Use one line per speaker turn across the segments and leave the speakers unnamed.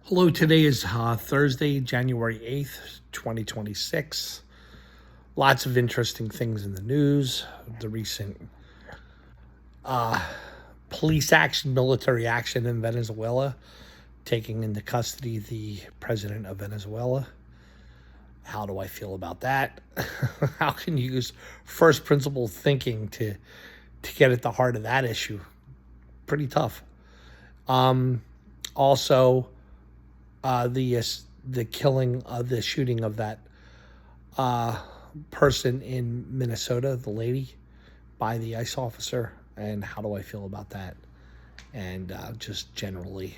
Hello, today is Thursday, January 8th, 2026. Lots of interesting things in the news. The recent police action, military action in Venezuela, taking into custody the president of Venezuela. How do I feel about that? How can you use first principle thinking to get at the heart of that issue? Pretty tough. Also, the killing of the shooting of that person in Minnesota, the lady, by the ICE officer, and how do I feel about that? And just generally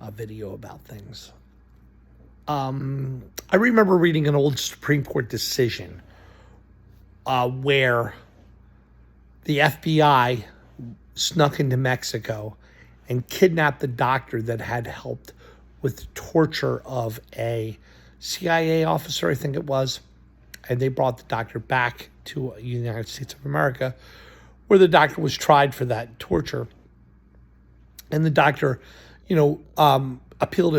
a video about things. I remember reading an old Supreme Court decision where the FBI snuck into Mexico and kidnapped the doctor that had helped with the torture of a CIA officer, I think it was. And they brought the doctor back to the United States of America, where the doctor was tried for that torture. And the doctor, appealed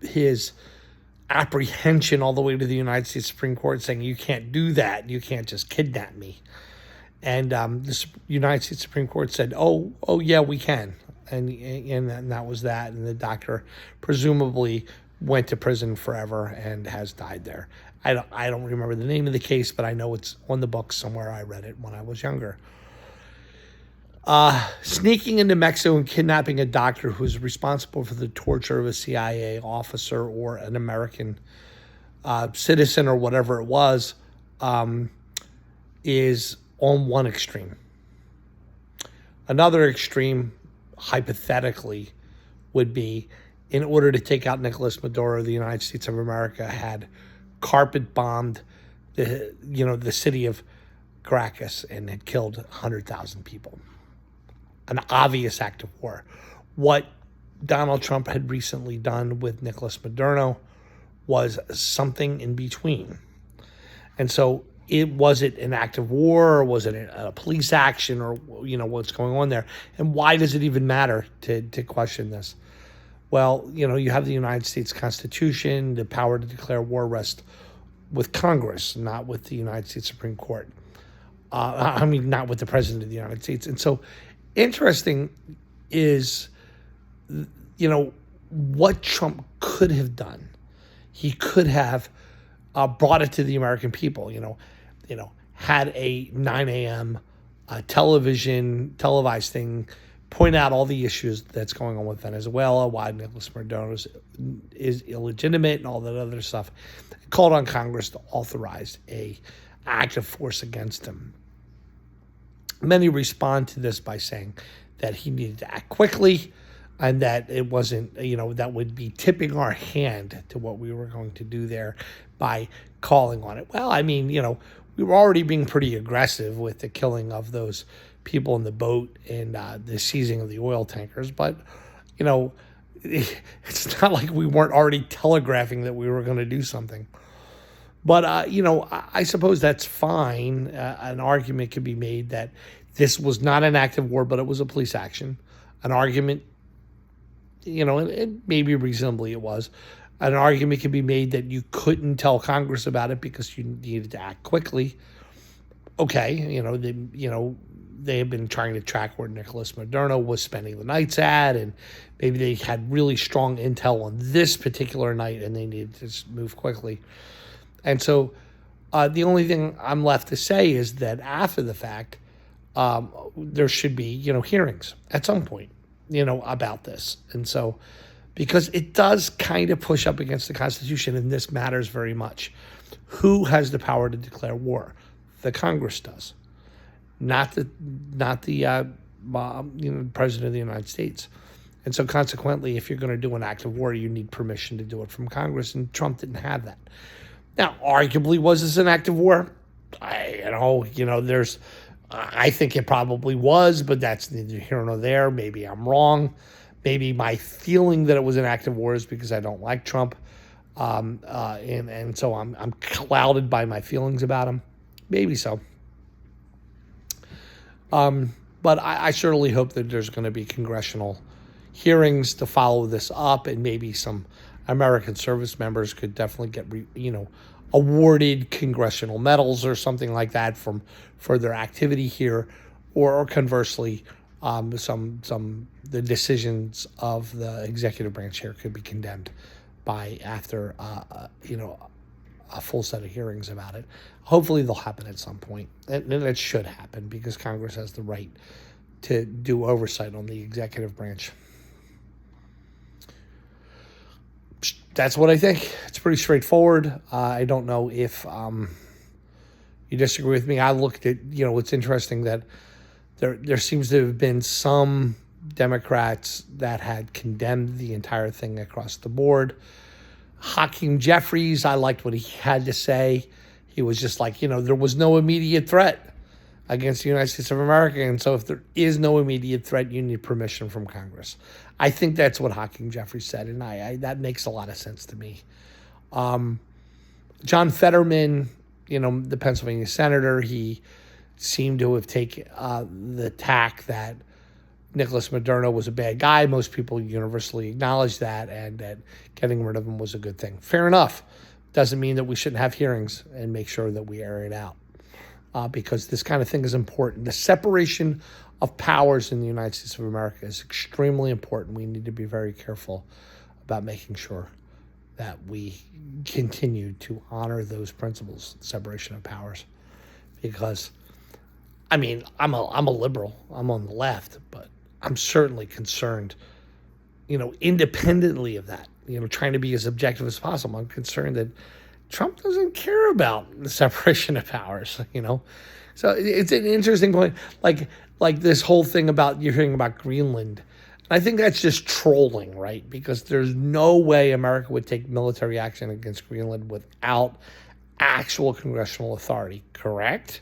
his apprehension all the way to the United States Supreme Court, saying, you can't do that. You can't just kidnap me. And the United States Supreme Court said, oh yeah, we can. And that was that. And the doctor presumably went to prison forever and has died there. I don't remember the name of the case, but I know it's on the books somewhere. I read it when I was younger. Sneaking into Mexico and kidnapping a doctor who was responsible for the torture of a CIA officer or an American citizen or whatever it was is on one extreme. Another extreme, hypothetically, would be in order to take out Nicolas Maduro, the United States of America had carpet bombed the city of Caracas and had killed 100,000 people. An obvious act of war. What Donald Trump had recently done with Nicolas Maduro was something in between. And so was it an act of war, or was it a police action, or what's going on there? And why does it even matter to question this? Well, you have the United States Constitution. The power to declare war rests with Congress, not with the United States Supreme Court. Not with the President of the United States. And so interesting is, what Trump could have done. He could have brought it to the American people, had a 9 a.m. Televised thing, point out all the issues that's going on with Venezuela, why Nicolas Maduro is illegitimate and all that other stuff. Called on Congress to authorize a act of force against him. Many respond to this by saying that he needed to act quickly and that it wasn't, that would be tipping our hand to what we were going to do there by calling on it. Well, we were already being pretty aggressive with the killing of those people in the boat and the seizing of the oil tankers. But, it's not like we weren't already telegraphing that we were going to do something. But, I suppose that's fine. An argument could be made that this was not an act of war, but it was a police action. An argument, and maybe reasonably it was. An argument could be made that you couldn't tell Congress about it because you needed to act quickly. Okay, they have been trying to track where Nicolas Maduro was spending the nights at, and maybe they had really strong intel on this particular night and they needed to move quickly. And so the only thing I'm left to say is that after the fact, there should be, hearings at some point, about this. And so, because it does kind of push up against the Constitution, and this matters very much. Who has the power to declare war? The Congress does, not the President of the United States. And so consequently, if you're going to do an act of war, you need permission to do it from Congress, and Trump didn't have that. Now, arguably, was this an act of war? I think it probably was, but that's neither here nor there. Maybe I'm wrong. Maybe my feeling that it was an act of war is because I don't like Trump, and so I'm clouded by my feelings about him. Maybe so. But I certainly hope that there's going to be congressional hearings to follow this up, and maybe some American service members could definitely get, awarded congressional medals or something like that for their activity here, or conversely, the decisions of the executive branch here could be condemned by after a full set of hearings about it. Hopefully, they'll happen at some point, and it should happen because Congress has the right to do oversight on the executive branch. That's what I think. It's pretty straightforward. I don't know if you disagree with me. I looked at, it's interesting that there seems to have been some Democrats that had condemned the entire thing across the board. Hakeem Jeffries, I liked what he had to say. He was just like, there was no immediate threat against the United States of America. And so if there is no immediate threat, you need permission from Congress. I think that's what Hakeem Jeffries said, and I that makes a lot of sense to me. John Fetterman, the Pennsylvania senator, he seemed to have taken the tack that Nicholas Maduro was a bad guy. Most people universally acknowledge that, and that getting rid of him was a good thing. Fair enough. Doesn't mean that we shouldn't have hearings and make sure that we air it out, because this kind of thing is important. The separation of powers in the United States of America is extremely important. We need to be very careful about making sure that we continue to honor those principles, separation of powers, because, I'm a liberal. I'm on the left, but I'm certainly concerned, independently of that, trying to be as objective as possible. I'm concerned that Trump doesn't care about the separation of powers, So it's an interesting point. Like this whole thing about, you're hearing about Greenland. I think that's just trolling, right? Because there's no way America would take military action against Greenland without actual congressional authority, correct?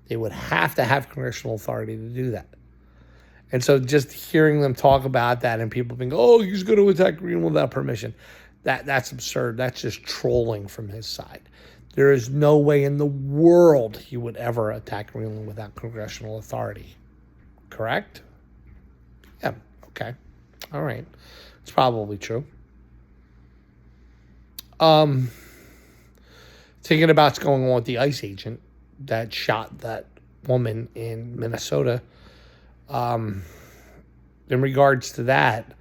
They would have to have congressional authority to do that. And so just hearing them talk about that and people being, oh, he's going to attack Greenland without permission, that's absurd. That's just trolling from his side. There is no way in the world he would ever attack Greenland without congressional authority. Correct? Yeah, okay. All right. It's probably true. Thinking about what's going on with the ICE agent that shot that woman in Minnesota. In regards to that,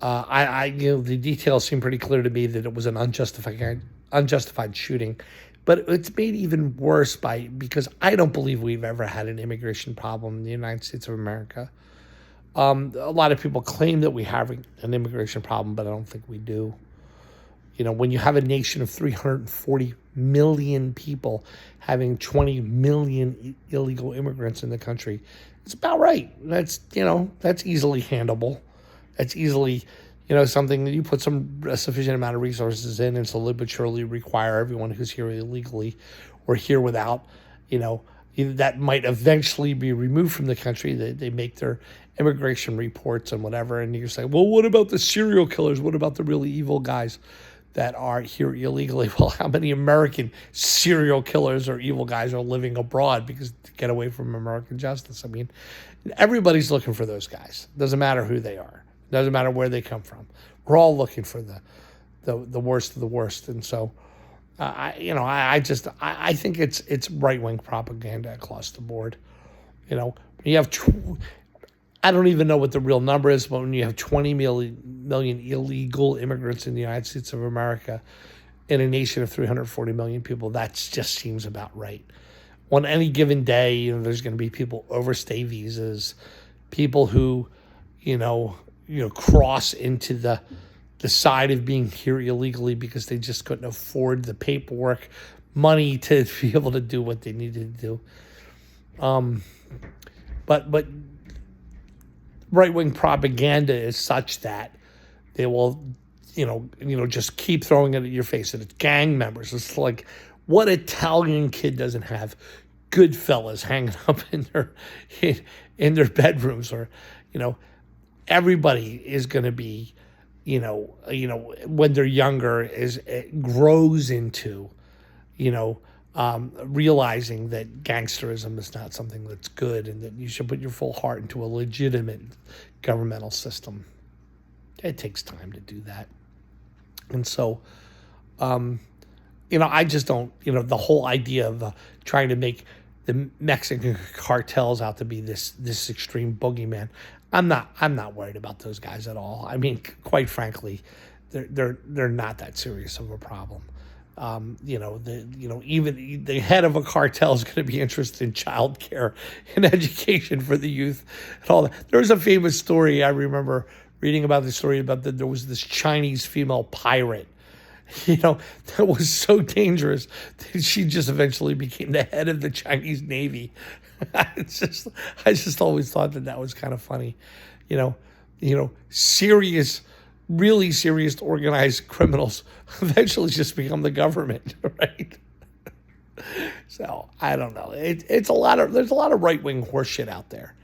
the details seem pretty clear to me that it was an unjustified shooting, but it's made even worse because I don't believe we've ever had an immigration problem in the United States of America. A lot of people claim that we have an immigration problem, but I don't think we do. When you have a nation of 340 million people having 20 million illegal immigrants in the country, it's about right. That's easily handleable. That's easily, something that you put a sufficient amount of resources in and slowly but surely require everyone who's here illegally or here without, that might eventually be removed from the country. They make their immigration reports and whatever, and you're saying, well, what about the serial killers? What about the really evil guys that are here illegally? Well, how many American serial killers or evil guys are living abroad because to get away from American justice? Everybody's looking for those guys. Doesn't matter who they are. Doesn't matter where they come from. We're all looking for the worst of the worst. And so, I think it's right-wing propaganda across the board. You have, I don't even know what the real number is, but when you have 20 million illegal immigrants in the United States of America in a nation of 340 million people, that just seems about right. On any given day, there's going to be people overstay visas, people who, cross into the side of being here illegally because they just couldn't afford the paperwork, money to be able to do what they needed to do. But right-wing propaganda is such that they will, just keep throwing it at your face. And it's gang members. It's like, what Italian kid doesn't have Goodfellas hanging up in their bedrooms? Or, everybody is going to be, when they're younger, it grows into, realizing that gangsterism is not something that's good and that you should put your full heart into a legitimate governmental system. It takes time to do that. And so, I just don't, the whole idea of trying to make the Mexican cartels out to be this extreme boogeyman. I'm not worried about those guys at all. I mean, quite frankly, they're not that serious of a problem. Even the head of a cartel is going to be interested in childcare and education for the youth and all that. There was a famous story I remember reading about the story about that there was this Chinese female pirate, that was so dangerous that she just eventually became the head of the Chinese Navy. I just always thought that was kind of funny, you know, serious, really serious organized criminals eventually just become the government, right? So I don't know. There's a lot of right wing horseshit out there,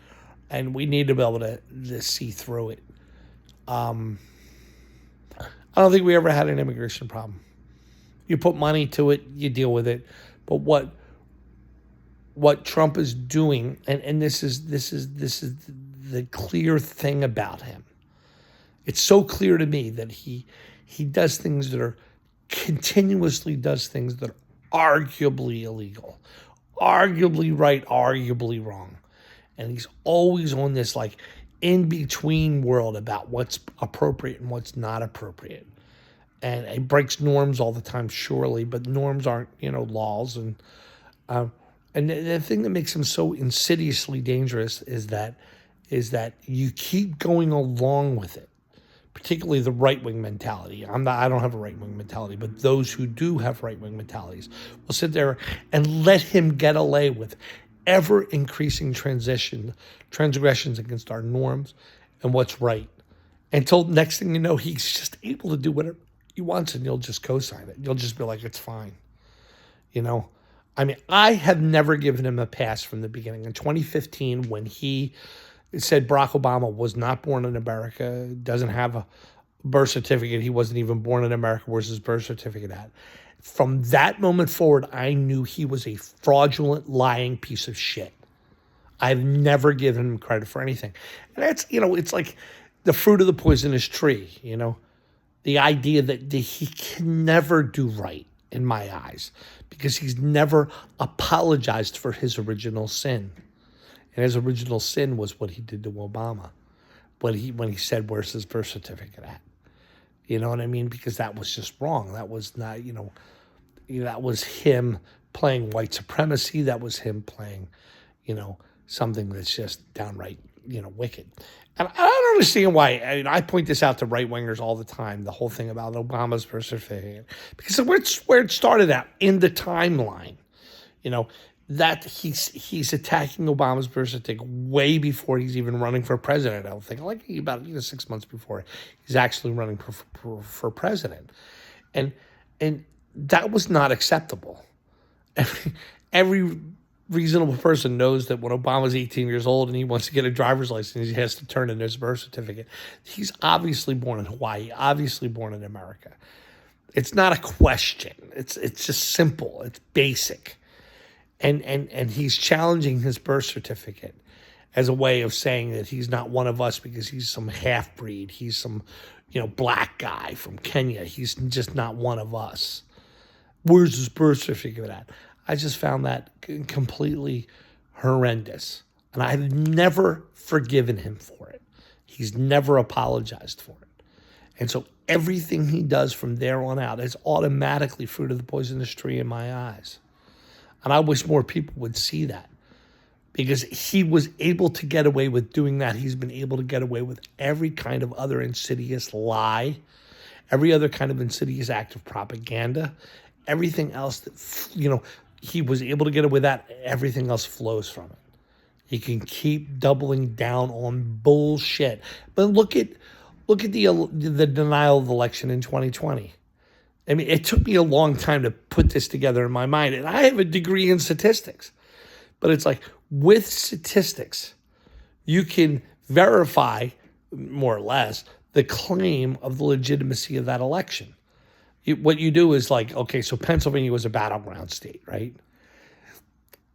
and we need to be able to see through it. I don't think we ever had an immigration problem. You put money to it, you deal with it. But what Trump is doing, and this is the clear thing about him. It's so clear to me that he does things that are continuously does things that are arguably illegal, arguably right, arguably wrong. And he's always on this like in-between world about what's appropriate and what's not appropriate. And he breaks norms all the time, surely, but norms aren't, laws. And the thing that makes him so insidiously dangerous is that you keep going along with it, particularly the right-wing mentality. I don't have a right-wing mentality, but those who do have right-wing mentalities will sit there and let him get away with ever-increasing transgressions against our norms and what's right. Until next thing you know, he's just able to do whatever he wants, and you'll just co-sign it. You'll just be like, it's fine. I mean, I have never given him a pass from the beginning. In 2015, when he said Barack Obama was not born in America, doesn't have a birth certificate, he wasn't even born in America, where's his birth certificate at? From that moment forward, I knew he was a fraudulent, lying piece of shit. I've never given him credit for anything. And that's, it's like the fruit of the poisonous tree, the idea that he can never do right in my eyes because he's never apologized for his original sin. And his original sin was what he did to Obama when he said, where's his birth certificate at? You know what I mean? Because that was just wrong. That was not, that was him playing white supremacy. That was him playing, something that's just downright, wicked. And I don't understand why. I point this out to right-wingers all the time, the whole thing about Obama's birth certificate. Because where it started out, in the timeline, that he's attacking Obama's birth certificate way before he's even running for president, I don't think. Like about 6 months before he's actually running for president. And that was not acceptable. Every reasonable person knows that when Obama's 18 years old and he wants to get a driver's license, he has to turn in his birth certificate. He's obviously born in Hawaii, obviously born in America. It's not a question. It's just simple. It's basic. And he's challenging his birth certificate as a way of saying that he's not one of us because he's some half-breed. He's some, black guy from Kenya. He's just not one of us. Where's his birth certificate at? I just found that completely horrendous. And I've never forgiven him for it. He's never apologized for it. And so everything he does from there on out is automatically fruit of the poisonous tree in my eyes. And I wish more people would see that. Because he was able to get away with doing that. He's been able to get away with every kind of other insidious lie, every other kind of insidious act of propaganda, everything else that, he was able to get away with that. Everything else flows from it. He can keep doubling down on bullshit. But look at the denial of election in 2020. I mean, it took me a long time to put this together in my mind. And I have a degree in statistics. But it's like, with statistics, you can verify, more or less, the claim of the legitimacy of that election. what you do is like, okay, so Pennsylvania was a battleground state, right?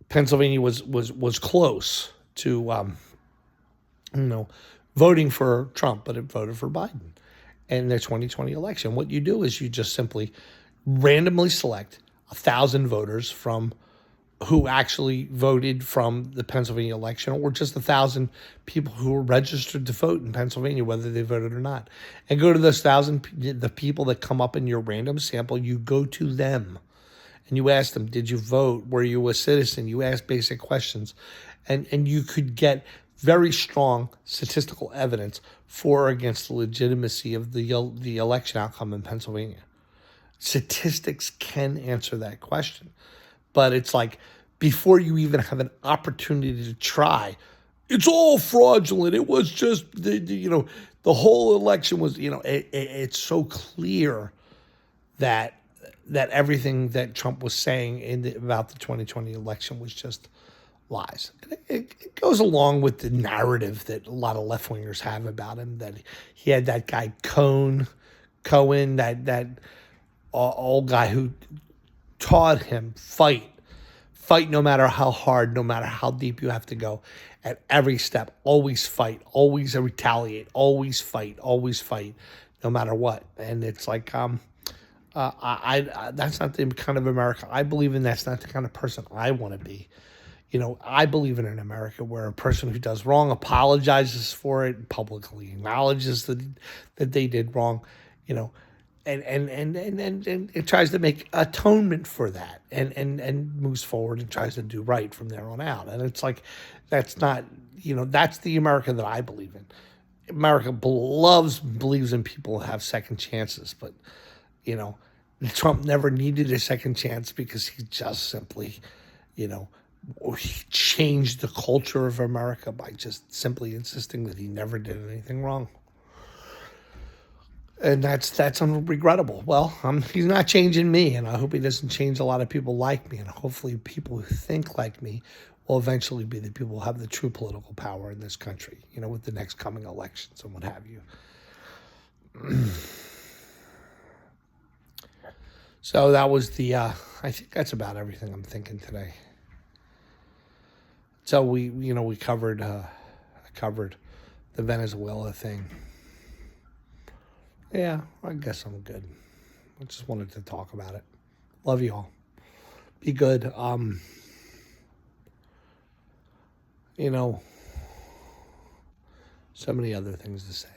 Pennsylvania was close to you know, voting for Trump, but it voted for Biden in the 2020 election. What you do is you just simply randomly select 1,000 voters from who actually voted from the Pennsylvania election, or just 1,000 people who were registered to vote in Pennsylvania, whether they voted or not. And go to those 1,000, the people that come up in your random sample, you go to them and you ask them, did you vote? Were you a citizen? You ask basic questions. And you could get very strong statistical evidence for or against the legitimacy of the election outcome in Pennsylvania. Statistics can answer that question. But it's like, before you even have an opportunity to try, it's all fraudulent. It was just, the whole election was, it's so clear that everything that Trump was saying about the 2020 election was just lies. It goes along with the narrative that a lot of left-wingers have about him, that he had that guy Cohen, that old guy who taught him fight no matter how hard, no matter how deep you have to go. At every step, always fight, always retaliate, always fight, no matter what. And it's like, I that's not the kind of America I believe in. That's not the kind of person I want to be. I believe in an America where a person who does wrong apologizes for it, publicly acknowledges that they did wrong, and it tries to make atonement for that, and moves forward and tries to do right from there on out. And it's like, that's not, that's the America that I believe in. America believes in people who have second chances, but Trump never needed a second chance because he just simply, he changed the culture of America by just simply insisting that he never did anything wrong. And that's unregrettable. Well, he's not changing me, and I hope he doesn't change a lot of people like me. And hopefully people who think like me will eventually be the people who have the true political power in this country, with the next coming elections and what have you. So that was I think that's about everything I'm thinking today. So we covered the Venezuela thing. Yeah, I guess I'm good. I just wanted to talk about it. Love you all. Be good. So many other things to say.